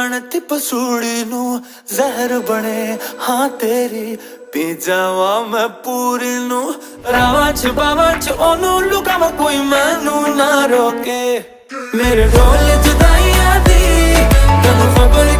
ਬਣਤੀ ਪਸੂੜੀ ਨੂੰ ਜ਼ਹਿਰ ਬਣੇ ਹਾਂ ਤੇਰੀ ਪੀ ਜਾਵਾਂ ਮੈਂ ਪੂਰੀ ਨੂੰ ਰਾਵਾਂ ਚ ਬਾਵਾਂ ਚ ਉਹਨੂੰ ਲੁਕਾਵਾਂ ਕੋਈ ਮੈਨੂੰ ਨਾ ਰੋਕੇ ਮੇਰੇ ਢੋਲ ਜੁਦਾਈਆਂ ਦੀ ਤੈਨੂੰ ਖਬਰ